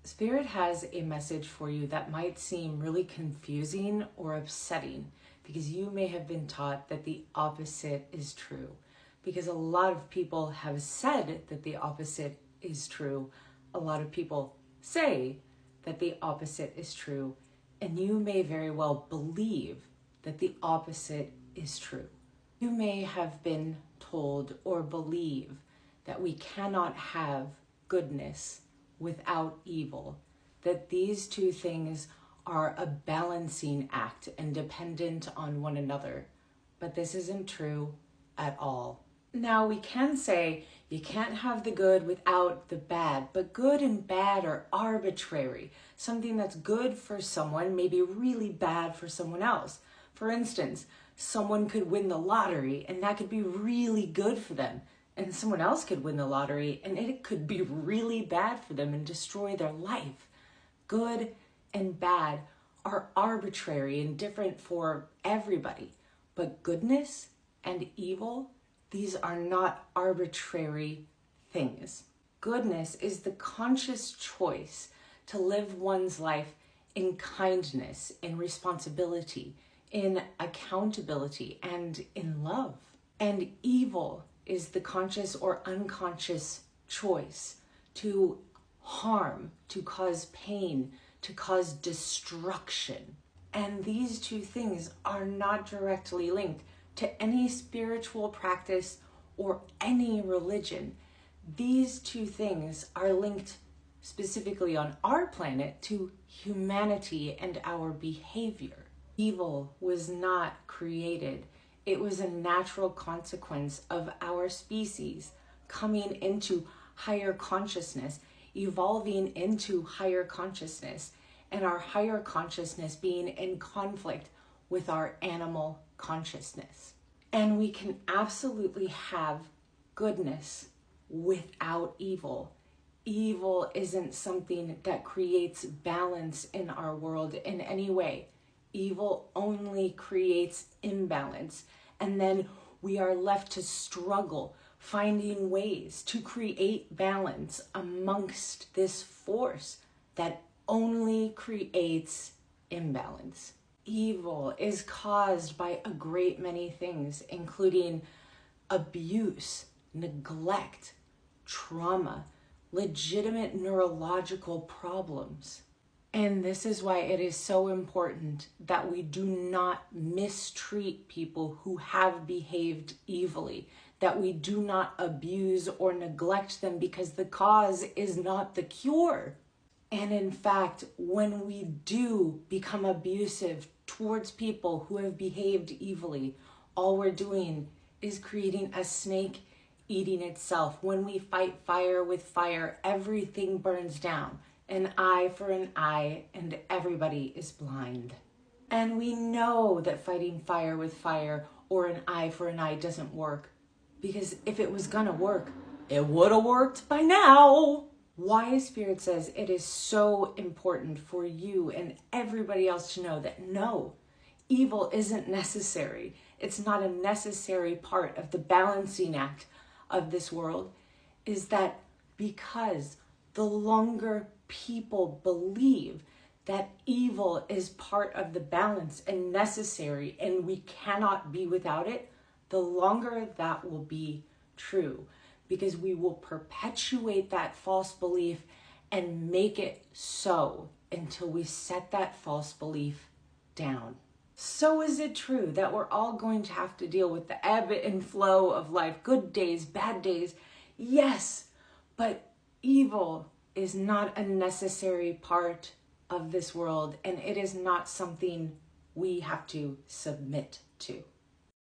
Spirit has a message for you that might seem really confusing or upsetting because you may have been taught that the opposite is true. Because a lot of people have said that the opposite is true. A lot of people say that the opposite is true. And you may very well believe that the opposite is true. You may have been told or believe that we cannot have goodness without evil, that these two things are a balancing act and dependent on one another. But this isn't true at all. Now, we can say you can't have the good without the bad, but good and bad are arbitrary. Something that's good for someone may be really bad for someone else. For instance, someone could win the lottery and that could be really good for them. And someone else could win the lottery and it could be really bad for them and destroy their life. Good and bad are arbitrary and different for everybody. But goodness and evil, these are not arbitrary things. Goodness is the conscious choice to live one's life in kindness, in responsibility, in accountability, and in love. And evil is the conscious or unconscious choice to harm, to cause pain, to cause destruction. And these two things are not directly linked to any spiritual practice or any religion. These two things are linked specifically on our planet to humanity and our behavior. Evil was not created. It was a natural consequence of our species coming into higher consciousness, evolving into higher consciousness, and our higher consciousness being in conflict with our animal consciousness. And we can absolutely have goodness without evil. Evil isn't something that creates balance in our world in any way. Evil only creates imbalance. And then we are left to struggle, finding ways to create balance amongst this force that only creates imbalance. Evil is caused by a great many things, including abuse, neglect, trauma, legitimate neurological problems. And this is why it is so important that we do not mistreat people who have behaved evilly, that we do not abuse or neglect them because the cause is not the cure. And in fact, when we do become abusive towards people who have behaved evilly, all we're doing is creating a snake eating itself. When we fight fire with fire, everything burns down. An eye for an eye, and everybody is blind. And we know that fighting fire with fire or an eye for an eye doesn't work, because if it was gonna work, it would have worked by now. Why Spirit says it is so important for you and everybody else to know that no, evil isn't necessary. It's not a necessary part of the balancing act of this world, is that because the longer people believe that evil is part of the balance and necessary and we cannot be without it, the longer that will be true, because we will perpetuate that false belief and make it so until we set that false belief down. So is it true that we're all going to have to deal with the ebb and flow of life, good days, bad days? Yes, but evil is not a necessary part of this world, and it is not something we have to submit to.